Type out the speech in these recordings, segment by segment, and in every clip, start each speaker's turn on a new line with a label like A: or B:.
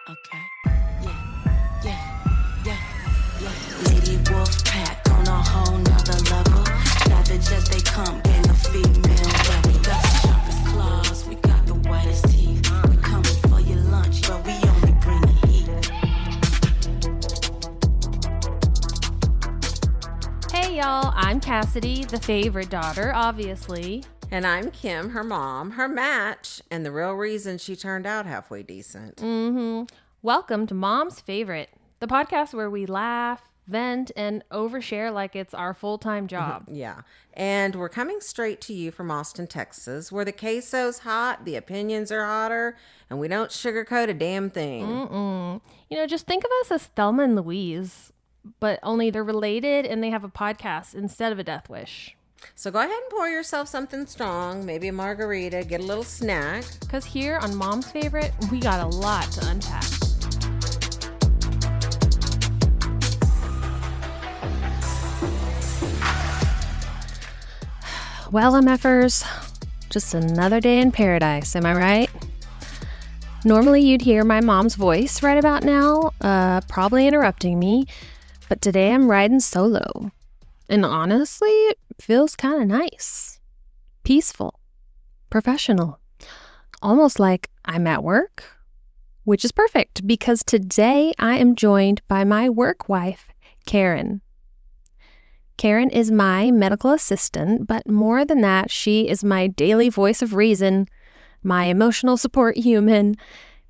A: Okay. Yeah. Lady Wolf Pack on a whole nother level. Savage as they come, gang of female rebel. We got the sharpest claws, we got the whitest teeth. We coming for your lunch, but we only bring the heat.
B: Hey y'all, I'm Cassidy, the favorite daughter, obviously.
C: And I'm Kim, her mom, her match, and the real reason she turned out halfway decent.
B: Welcome to Mom's Favorite, the podcast where we laugh, vent, and overshare like it's our full-time job.
C: Yeah. And we're coming straight to you from Austin, Texas, where the queso's hot, the opinions are hotter, and we don't sugarcoat a damn thing.
B: You know, just think of us as Thelma and Louise, but only they're related and they have a podcast instead of a death wish.
C: So go ahead and pour yourself something strong, maybe a margarita, get a little snack.
B: Because here on Mom's Favorite, we got a lot to unpack. Well, MFers, just another day in paradise, am I right? Normally you'd hear my mom's voice right about now, probably interrupting me, but today I'm riding solo. And honestly, it feels kind of nice, peaceful, professional, almost like I'm at work, which is perfect because today I am joined by my work wife, Karen. Karen is my medical assistant, but more than that, she is my daily voice of reason, my emotional support human,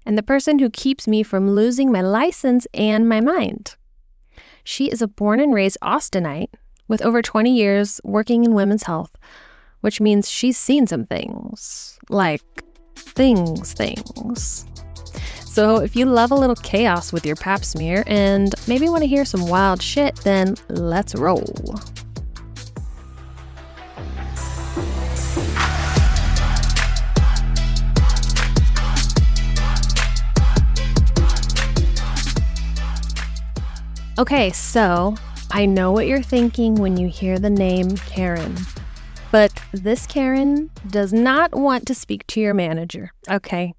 B: and the person who keeps me from losing my license and my mind. She is a born and raised Austinite with over 20 years working in women's health, which means she's seen some things, like things. So if you love a little chaos with your pap smear and maybe want to hear some wild shit, then let's roll. Okay, so I know what you're thinking when you hear the name Karen, but this Karen does not want to speak to your manager, okay?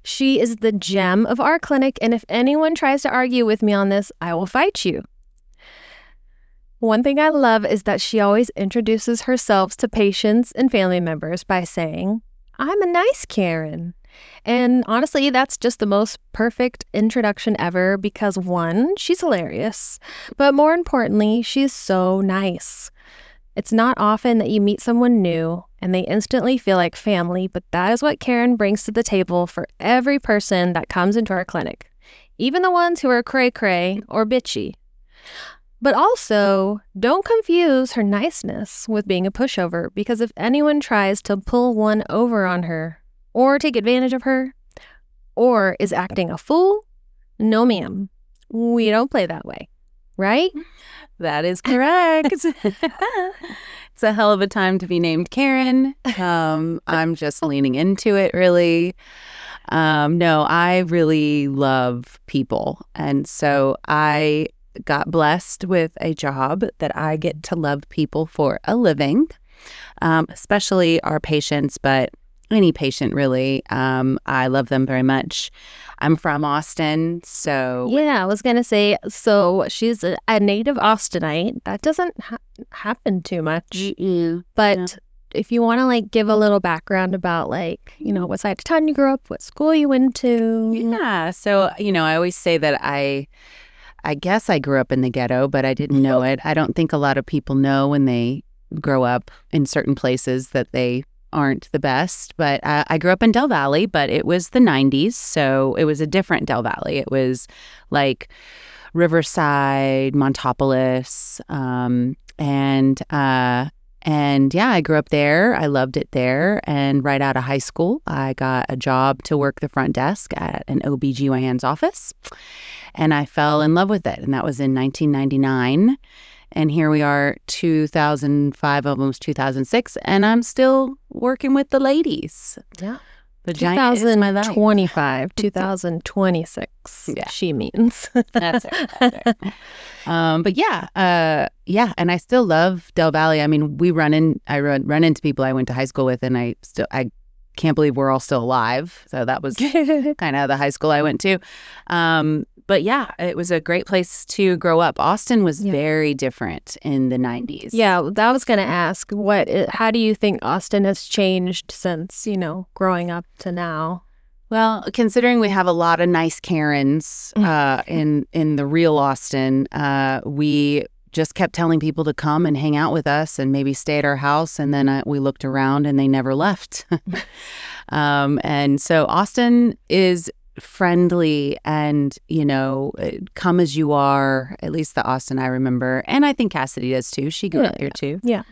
B: She is the gem of our clinic, and if anyone tries to argue with me on this, I will fight you. One thing I love is that she always introduces herself to patients and family members by saying, "I'm a nice Karen." And honestly, that's just the most perfect introduction ever because one, she's hilarious, but more importantly, she's so nice. It's not often that you meet someone new and they instantly feel like family, but that is what Karen brings to the table for every person that comes into our clinic, even the ones who are cray-cray or bitchy. But also, don't confuse her niceness with being a pushover, because if anyone tries to pull one over on her, or take advantage of her, or is acting a fool, no ma'am, we don't play that way, right?
D: That is correct. It's a hell of a time to be named Karen. I'm just leaning into it, really. No, I really love people. And so I got blessed with a job that I get to love people for a living, especially our patients, but any patient, really. I love them very much. I'm from Austin, so...
B: Yeah, I was going to say, so she's a native Austinite. That doesn't happen too much. But if you want to, give a little background about, what side of town you grew up, what school you went to.
D: Yeah, so, I always say that I guess I grew up in the ghetto, but I didn't know it. I don't think a lot of people know when they grow up in certain places that they aren't the best, but I grew up in Del Valley, but it was the 90s, so it was a different Del Valley. It was like Riverside, Montopolis, and yeah, I grew up there. I loved it there, and right out of high school, I got a job to work the front desk at an OBGYN's office, and I fell in love with it, and that was in 1999. And here we are, 2005, almost 2006, and I'm still working with the ladies.
B: Yeah.
D: The giant is my life.
B: 2026,
D: Yeah.
B: She means.
D: That's right. But yeah, and I still love Del Valley. I mean, I run into people I went to high school with, and I can't believe we're all still alive. So that was kind of the high school I went to. But yeah, it was a great place to grow up. Austin was very different in the 90s.
B: Yeah, I was going to ask, how do you think Austin has changed since, growing up to now?
D: Well, considering we have a lot of nice Karens in the real Austin, we just kept telling people to come and hang out with us and maybe stay at our house. And then we looked around and they never left. And so Austin is friendly and, come as you are, at least the Austin I remember. And I think Cassidy does too. She grew up here too.
B: Yeah.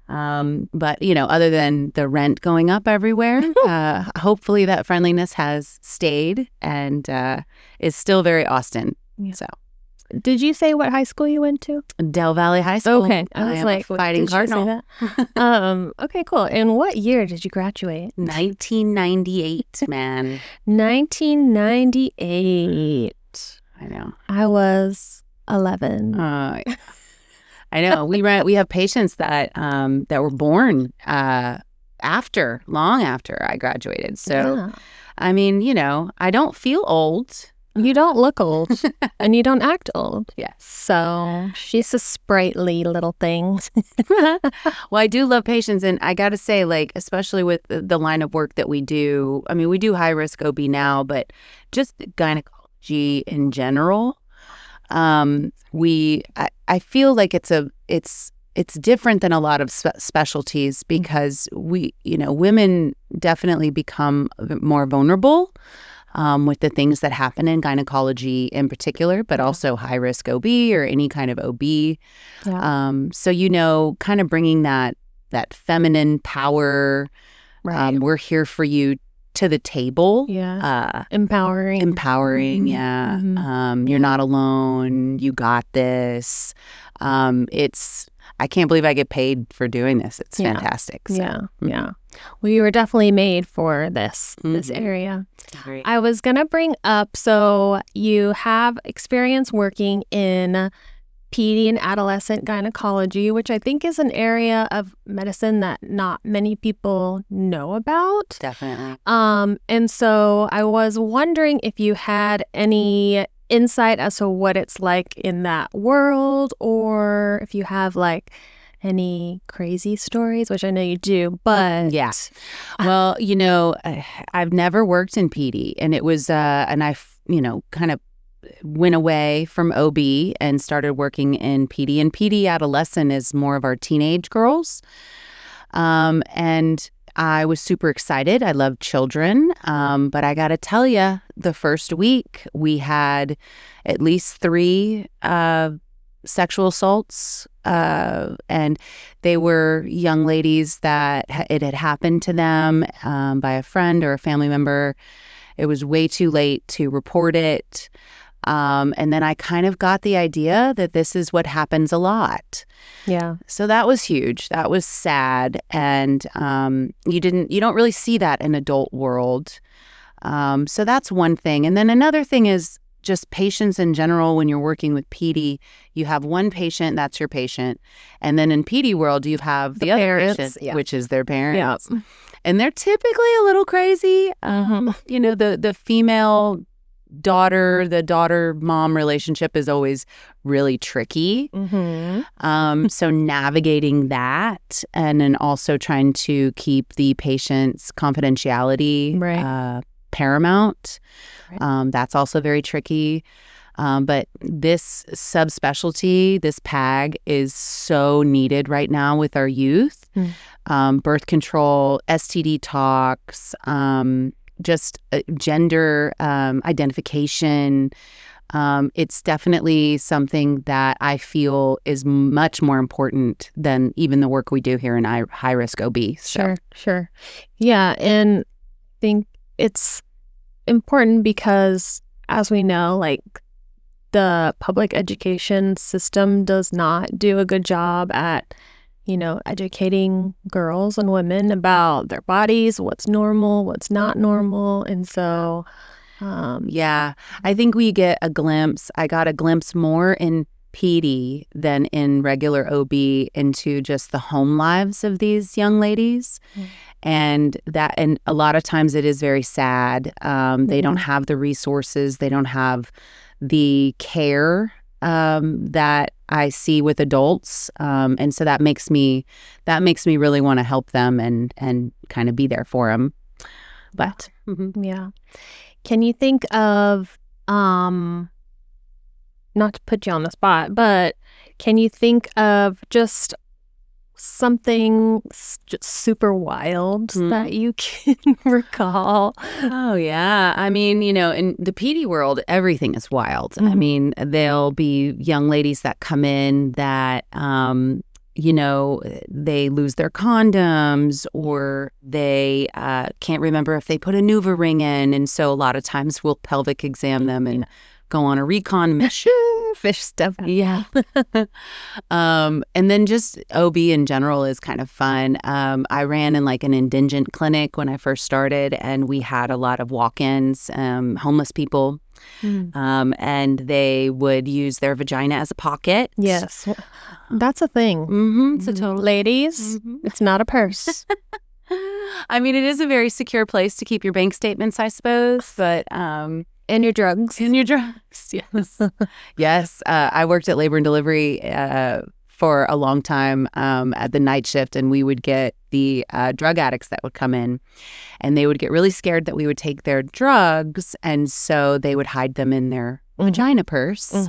D: But, other than the rent going up everywhere, hopefully that friendliness has stayed and is still very Austin. Yeah. So.
B: Did you say what high school you went to?
D: Del Valle High School.
B: Okay. I was like,
D: Fighting Cardinal.
B: Okay, cool. And what year did you graduate?
D: 1998, man.
B: 1998.
D: I know.
B: I was 11.
D: I know. We have patients that were born long after I graduated. So, I mean, I don't feel old.
B: You don't look old and you don't act old.
D: Yes.
B: So she's a sprightly little thing.
D: Well, I do love patients. And I got to say, especially with the line of work that we do, I mean, we do high risk OB now, but just gynecology in general, I feel like it's different than a lot of specialties because women definitely become more vulnerable with the things that happen in gynecology in particular, but also high-risk OB or any kind of OB. Yeah. So, kind of bringing that feminine power, we're here for you to the table.
B: Yeah. Empowering.
D: Mm-hmm. Yeah. Mm-hmm. You're not alone. You got this. I can't believe I get paid for doing this. It's fantastic. So.
B: Yeah. Yeah. Well, you were definitely made for this area.
D: Great.
B: I was going to bring up, so you have experience working in pedi and adolescent gynecology, which I think is an area of medicine that not many people know about.
D: Definitely.
B: And so I was wondering if you had any insight as to what it's like in that world, or if you have any crazy stories, which I know you do, but
D: yeah. Well, I've never worked in PD, and it was and I kind of went away from OB and started working in PD, and PD adolescent is more of our teenage girls. And I was super excited. I love children. But I got to tell you, the first week we had at least 3 sexual assaults, and they were young ladies that it had happened to them by a friend or a family member. It was way too late to report it. And then I kind of got the idea that this is what happens a lot.
B: Yeah.
D: So that was huge. That was sad. And you don't really see that in adult world. So that's one thing. And then another thing is just patients in general. When you're working with PD, you have one patient, that's your patient. And then in PD world, you have the other
B: parents,
D: patient, which is their parents.
B: Yeah.
D: And they're typically a little crazy. The female the daughter-mom relationship is always really tricky.
B: Mm-hmm.
D: So navigating that, and then also trying to keep the patient's confidentiality paramount. Right. That's also very tricky. But this subspecialty, this PAG, is so needed right now with our youth. Birth control, STD talks, just gender identification. It's definitely something that I feel is much more important than even the work we do here in high-risk OB. So.
B: Sure. Yeah, and I think it's important because, as we know, the public education system does not do a good job at educating girls and women about their bodies, what's normal, what's not normal. And so,
D: I think we get a glimpse. I got a glimpse more in PD than in regular OB into just the home lives of these young ladies. And a lot of times it is very sad. They don't have the resources. They don't have the care that I see with adults. And so that makes me really want to help them and kind of be there for them. But
B: Yeah. Can you think of, not to put you on the spot, but can you think of just something just super wild that you can recall?
D: Oh, yeah. I mean, in the PD world, everything is wild. I mean, there'll be young ladies that come in that, they lose their condoms or they can't remember if they put a Nuva ring in. And so a lot of times we'll pelvic exam them and go on a recon mission.
B: Fish stuff.
D: Yeah. And then just OB in general is kind of fun. I ran in like an indigent clinic when I first started, and we had a lot of walk-ins, homeless people. And they would use their vagina as a pocket.
B: Yes. That's a thing.
D: It's a total...
B: Ladies, it's not a purse.
D: I mean, it is a very secure place to keep your bank statements, I suppose, but...
B: And your drugs.
D: Yes. Yes. I worked at labor and delivery for a long time at the night shift, and we would get the drug addicts that would come in, and they would get really scared that we would take their drugs, and so they would hide them in their vagina purse,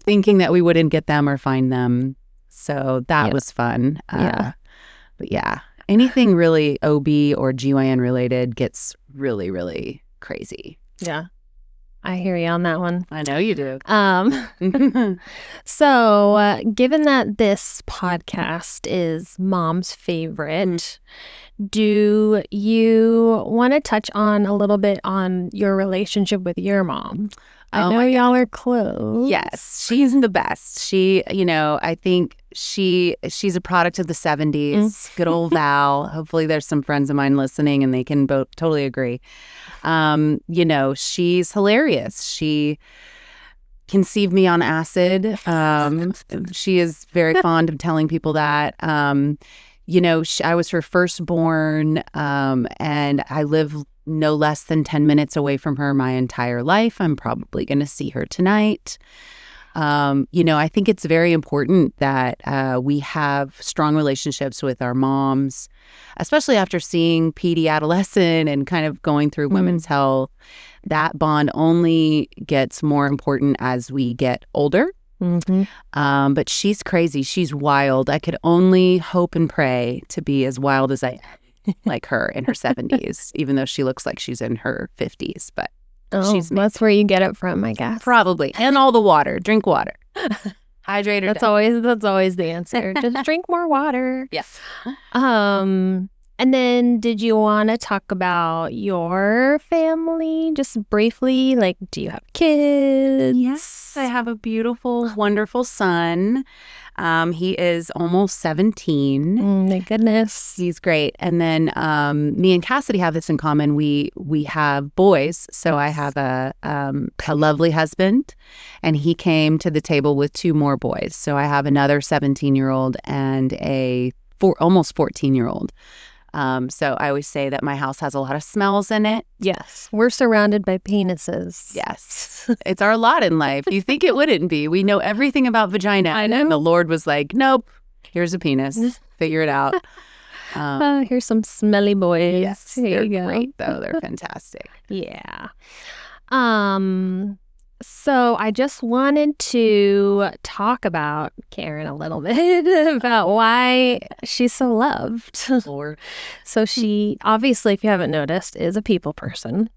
D: thinking that we wouldn't get them or find them. So that was fun. But yeah, anything really OB or GYN related gets really, really crazy.
B: Yeah. I hear you on that one.
D: I know you do.
B: So, given that this podcast is Mom's favorite, do you want to touch on a little bit on your relationship with your mom? I know y'all are close.
D: Yes, she's the best. She, I think she's a product of the 70s. Good old Val. Hopefully there's some friends of mine listening and they can both totally agree. She's hilarious. She conceived me on acid. She is very fond of telling people that. I was her firstborn, and I live no less than 10 minutes away from her my entire life. I'm probably going to see her tonight. I think it's very important that we have strong relationships with our moms, especially after seeing PD adolescent and kind of going through women's health. That bond only gets more important as we get older. But she's crazy. She's wild. I could only hope and pray to be as wild as I am, like her in her 70s, even though she looks like she's in her 50s. But
B: that's where you get it from, I guess.
D: Probably. And all the water. Drink water. Hydrate her.
B: That's always the answer. Just drink more water.
D: Yes.
B: And then did you want to talk about your family just briefly? Like, do you have kids?
D: Yes, I have a beautiful, wonderful son. He is almost 17.
B: My goodness.
D: He's great. And then me and Cassidy have this in common. We have boys. So I have a lovely husband, and he came to the table with 2 more boys. So I have another 17-year-old and a almost 14-year-old. So I always say that my house has a lot of smells in it.
B: Yes. We're surrounded by penises.
D: Yes. It's our lot in life. You think it wouldn't be. We know everything about vagina.
B: I know.
D: And the Lord was like, nope, here's a penis. Figure it out.
B: Here's some smelly boys.
D: Yes.
B: Here
D: They're great, though. They're fantastic.
B: Yeah. So I just wanted to talk about Karen a little bit about why she's so loved.
D: Lord.
B: So she, obviously, if you haven't noticed, is a people person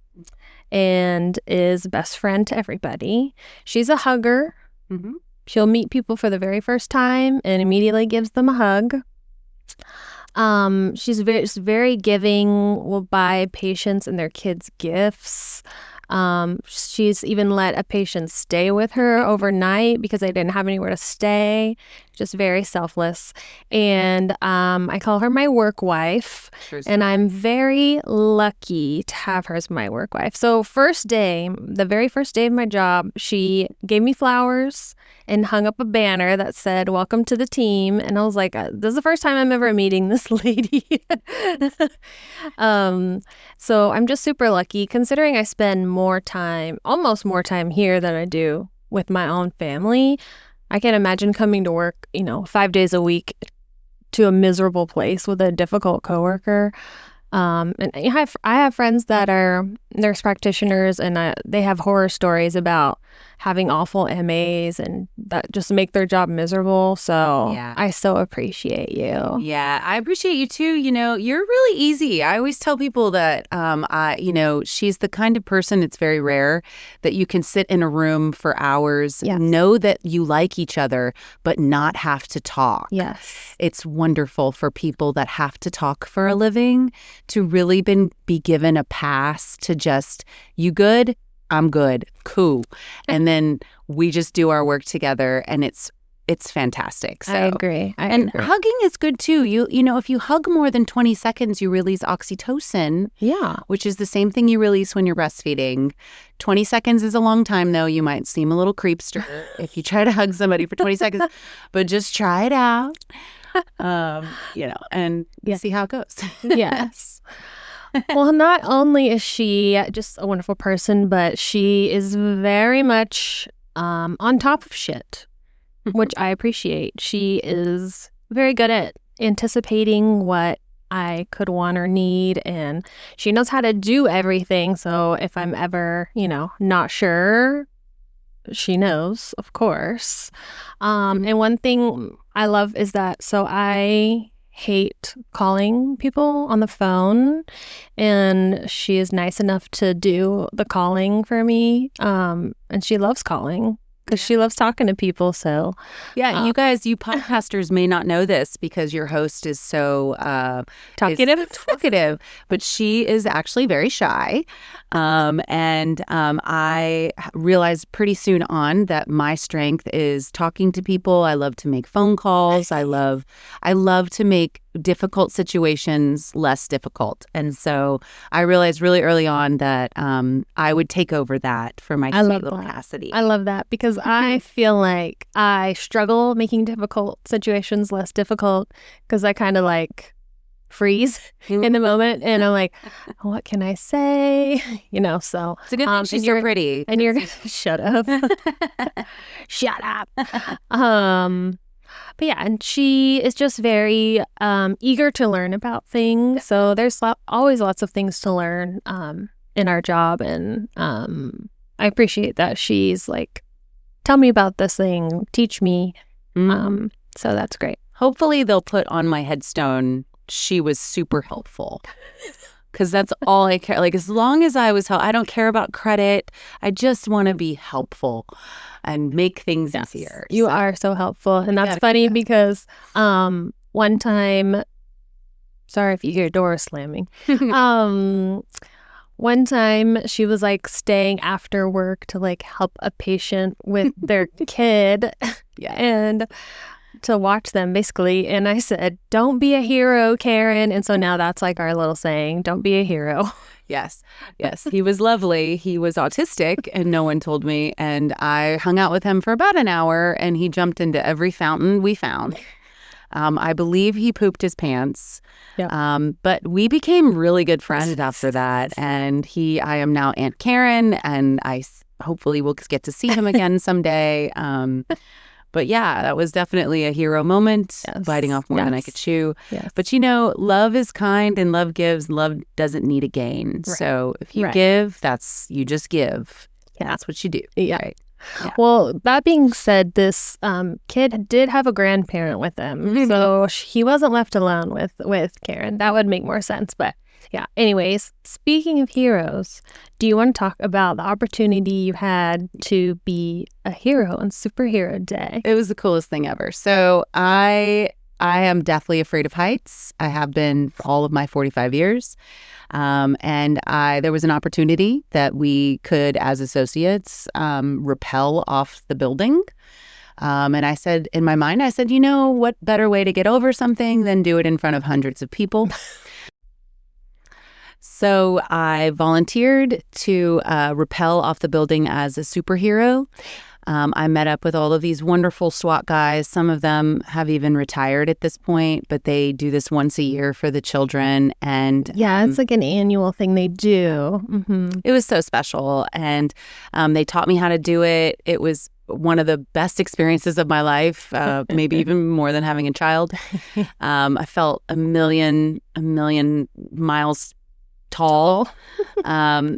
B: and is best friend to everybody. She's a hugger. She'll meet people for the very first time and immediately gives them a hug. She's very giving, will buy patients and their kids gifts. She's even let a patient stay with her overnight because they didn't have anywhere to stay. just very selfless. And I call her my work wife.
D: Sure.
B: And I'm very lucky to have her as my work wife. So the very first day of my job, she gave me flowers and hung up a banner that said, "Welcome to the team." And I was like, this is the first time I'm ever meeting this lady. So I'm just super lucky considering I spend almost more time here than I do with my own family. I can't imagine coming to work, 5 days a week to a miserable place with a difficult coworker. And I have friends that are nurse practitioners, and they have horror stories about having awful MAs and that just make their job miserable. So
D: Yeah.
B: I so appreciate you.
D: Yeah, I appreciate you too. You're really easy. I always tell people that, she's the kind of person, it's very rare that you can sit in a room for hours,
B: Yes.
D: know that you like each other, but not have to talk.
B: Yes.
D: It's wonderful for people that have to talk for a living to really be given a pass to just, you good? I'm good. Cool. And then we just do our work together, and it's fantastic. So.
B: I agree.
D: And hugging is good too. If you hug more than 20 seconds, you release oxytocin,
B: Yeah.
D: which is the same thing you release when you're breastfeeding. 20 seconds is a long time, though. You might seem a little creepster if you try to hug somebody for 20 seconds, but just try it out. And see how it goes.
B: Yes. Well, not only is she just a wonderful person, but she is very much on top of shit, which I appreciate. She is very good at anticipating what I could want or need, and she knows how to do everything. So if I'm ever, not sure, she knows, of course. And one thing I love is that, so I hate calling people on the phone, and she is nice enough to do the calling for me. And she loves calling because she loves talking to people. So
D: yeah, you podcasters may not know this because your host is so talkative, but she is actually very shy. And I realized pretty soon on that my strength is talking to people. I love to make phone calls. I love to make difficult situations less difficult. And so I realized really early on that I would take over that for my sweet little Cassidy.
B: I love that because I feel like I struggle making difficult situations less difficult because I kind of freeze in the moment, and I'm like, what can I say? So
D: it's a good thing she's so pretty.
B: And you're shut up. Shut up. But yeah, and she is just very eager to learn about things. So there's always lots of things to learn in our job, and I appreciate that she's like, tell me about this thing, teach me. So that's great.
D: Hopefully they'll put on my headstone, she was super helpful. Because that's all I care. As long as I was I don't care about credit. I just want to be helpful and make things easier.
B: You are so helpful. And that's funny because one time, sorry if you hear doors slamming. One time she was staying after work to help a patient with their kid.
D: Yeah.
B: And to watch them basically, and I said, don't be a hero, Karen. And so now that's our little saying, don't be a hero.
D: Yes. He was lovely. He was autistic, and no one told me, and I hung out with him for about an hour, and he jumped into every fountain we found. I believe he pooped his pants.
B: Yeah.
D: But we became really good friends after that, and I am now Aunt Karen, and I hopefully will get to see him again someday. But yeah, that was definitely a hero moment, biting off more than I could chew.
B: Yes.
D: But love is kind and love gives. Love doesn't need a gain. Right. So if you give, you just give. Yeah. That's what you do.
B: Yeah.
D: Right? Yeah.
B: Well, that being said, this kid did have a grandparent with him. So he wasn't left alone with Karen. That would make more sense. But yeah. Anyways, speaking of heroes, do you want to talk about the opportunity you had to be a hero on Superhero Day?
D: It was the coolest thing ever. So I am deathly afraid of heights. I have been for all of my 45 years. And there was an opportunity that we could, as associates, rappel off the building. And I said, in my mind, I said, you know, what better way to get over something than do it in front of hundreds of people? So I volunteered to rappel off the building as a superhero. I met up with all of these wonderful SWAT guys. Some of them have even retired at this point, but they do this once a year for the children. And
B: Yeah, it's like an annual thing they do.
D: it was so special. And they taught me how to do it. It was one of the best experiences of my life, maybe even more than having a child. I felt a million miles tall. I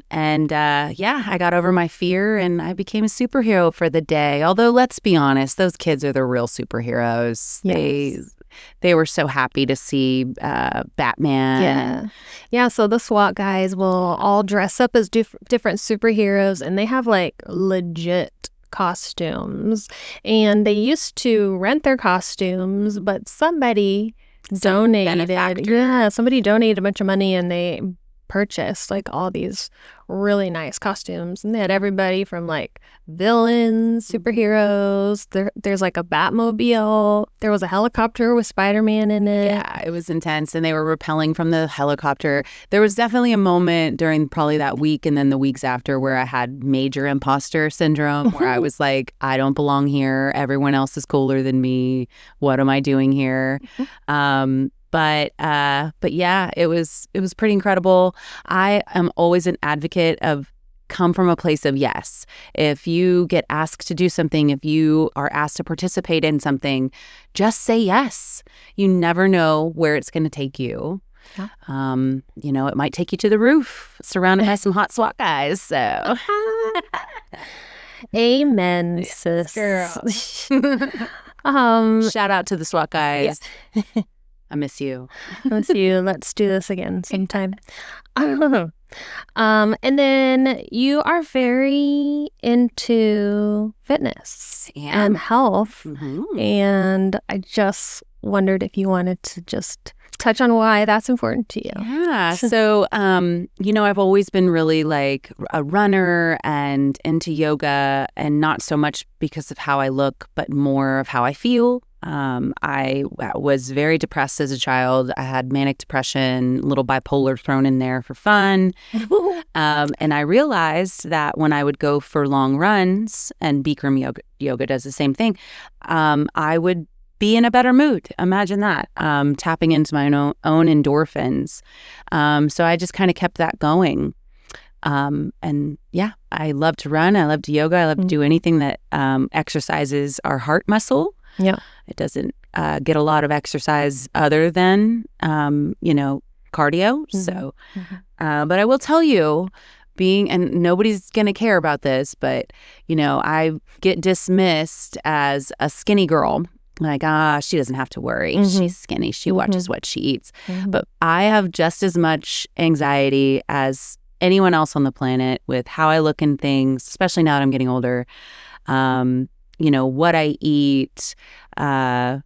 D: got over my fear and I became a superhero for the day. Although, let's be honest, those kids are the real superheroes.
B: Yes.
D: They were so happy to see Batman.
B: Yeah, so the SWAT guys will all dress up as different superheroes, and they have like legit costumes. And they used to rent their costumes, but somebody donated. Yeah, somebody donated a bunch of money and they purchased like all these really nice costumes, and they had everybody from like villains, superheroes. There's like a Batmobile. There was a helicopter with Spider-Man in it.
D: Yeah, it was intense, and they were rappelling from the helicopter. There was definitely a moment during probably that week and then the weeks after where I had major imposter syndrome, where I was like, I don't belong here. Everyone else is cooler than me. What am I doing here? But yeah, it was pretty incredible. I am always an advocate of come from a place of yes. If you get asked to do something, if you are asked to participate in something, just say yes. You never know where it's going to take you.
B: Yeah.
D: It might take you to the roof, surrounded by some hot SWAT guys. So,
B: amen, sis.
D: Girl. Shout out to the SWAT guys. Yeah. I miss you.
B: Let's do this again sometime. And then you are very into fitness and health. And I just wondered if you wanted to just touch on why that's important to you.
D: Yeah. So, I've always been really like a runner and into yoga, and not so much because of how I look, but more of how I feel. I was very depressed as a child. I had manic depression, little bipolar thrown in there for fun. And I realized that when I would go for long runs, and Bikram yoga does the same thing, I would be in a better mood. Imagine that, tapping into my own endorphins. So I just kind of kept that going. And yeah, I love to run. I love to yoga. I love to do anything that exercises our heart muscle.
B: Yeah.
D: It doesn't get a lot of exercise other than, cardio. So, but I will tell you, and nobody's going to care about this, but, I get dismissed as a skinny girl. Like, she doesn't have to worry. She's skinny. She watches what she eats. But I have just as much anxiety as anyone else on the planet with how I look and things, especially now that I'm getting older. What I eat, so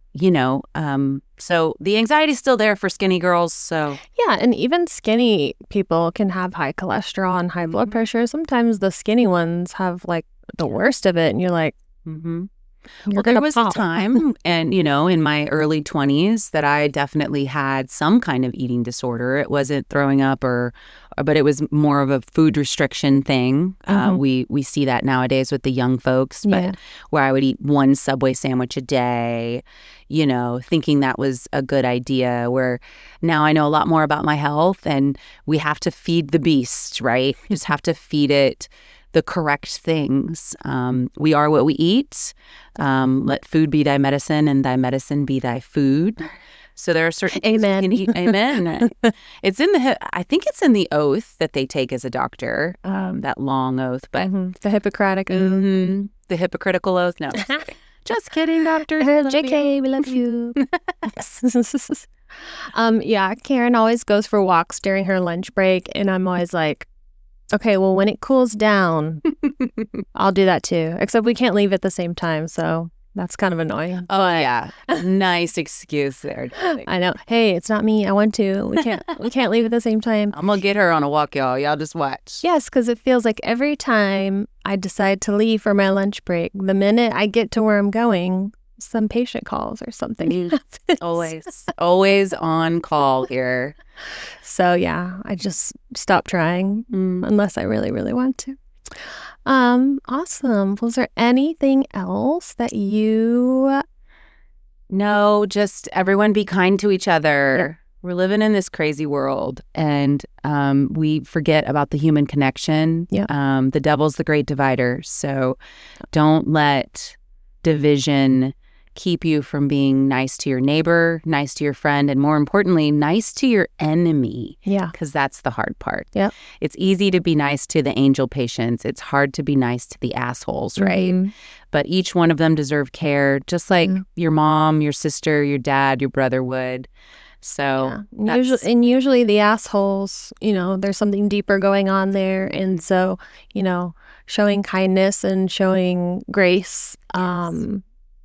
D: the anxiety's still there for skinny girls. So
B: yeah, and even skinny people can have high cholesterol and high blood pressure. Sometimes the skinny ones have like the worst of it, and you're like,
D: well, there was a time, and in my early 20s, that I definitely had some kind of eating disorder. It wasn't throwing up, but it was more of a food restriction thing. We see that nowadays with the young folks, but where I would eat one Subway sandwich a day, thinking that was a good idea. Where now I know a lot more about my health, and we have to feed the beast, right? We just have to feed it the correct things. We are what we eat. Let food be thy medicine, and thy medicine be thy food. So there are certain things you can eat. Amen. It's in I think it's in the oath that they take as a doctor, that long oath. But
B: the Hippocratic oath.
D: The hypocritical oath. No, just kidding, doctor.
B: JK, we love you. Karen always goes for walks during her lunch break, and I'm always like, okay, well, when it cools down, I'll do that too. Except we can't leave at the same time, so That's kind of annoying.
D: Oh, yeah. Nice excuse there, darling.
B: I know. Hey, it's not me. I want to. We can't leave at the same time.
D: I'm going to get her on a walk, y'all. Y'all just watch.
B: Yes, because it feels like every time I decide to leave for my lunch break, the minute I get to where I'm going, some patient calls or something happens.
D: Always on call here.
B: So yeah, I just stop trying unless I really, really want to. Awesome. Was there anything else that you...
D: No, just everyone be kind to each other.
B: Yeah.
D: We're living in this crazy world, and we forget about the human connection.
B: Yeah.
D: The devil's the great divider. So don't let division keep you from being nice to your neighbor, nice to your friend, and more importantly, nice to your enemy.
B: Yeah.
D: Because that's the hard part.
B: Yeah.
D: It's easy to be nice to the angel patients. It's hard to be nice to the assholes, right?
B: Mm-hmm.
D: But each one of them deserve care, just like your mom, your sister, your dad, your brother would. So
B: usually the assholes, there's something deeper going on there. And so, showing kindness and showing grace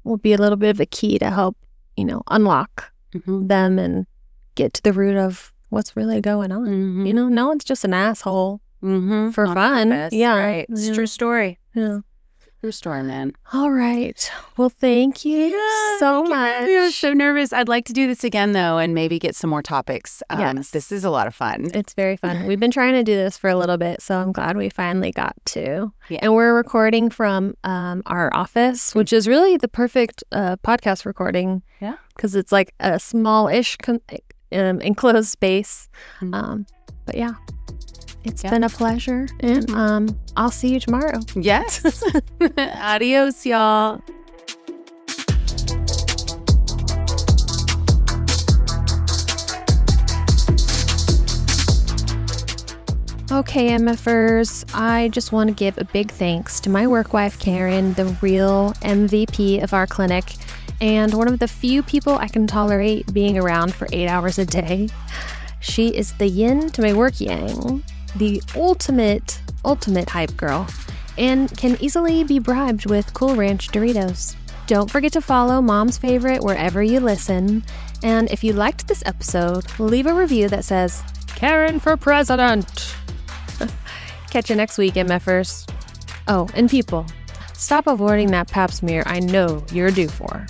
B: will be a little bit of a key to help, unlock them and get to the root of what's really going on. No one's just an asshole for fun.
D: Purpose,
B: Yeah.
D: Right. It's a true story.
B: Yeah.
D: True story, man.
B: All right. Well, thank you so much.
D: I was so nervous. I'd like to do this again, though, and maybe get some more topics.
B: Yes.
D: This is a lot of fun.
B: It's very fun. We've been trying to do this for a little bit, so I'm glad we finally got to.
D: Yeah.
B: And we're recording from our office, which is really the perfect podcast recording.
D: Yeah.
B: Because it's like a small-ish enclosed space. But yeah. It's been a pleasure, and I'll see you tomorrow.
D: Yes. Adios, y'all.
B: Okay, MFers, I just want to give a big thanks to my work wife, Karen, the real MVP of our clinic, and one of the few people I can tolerate being around for 8 hours a day. She is the yin to my work yang, the ultimate hype girl, and can easily be bribed with Cool Ranch Doritos. Don't forget to follow Mom's Favorite wherever you listen. And if you liked this episode, leave a review that says, Karen for President. Catch you next week, MFers. Oh, and people, stop avoiding that pap smear I know you're due for.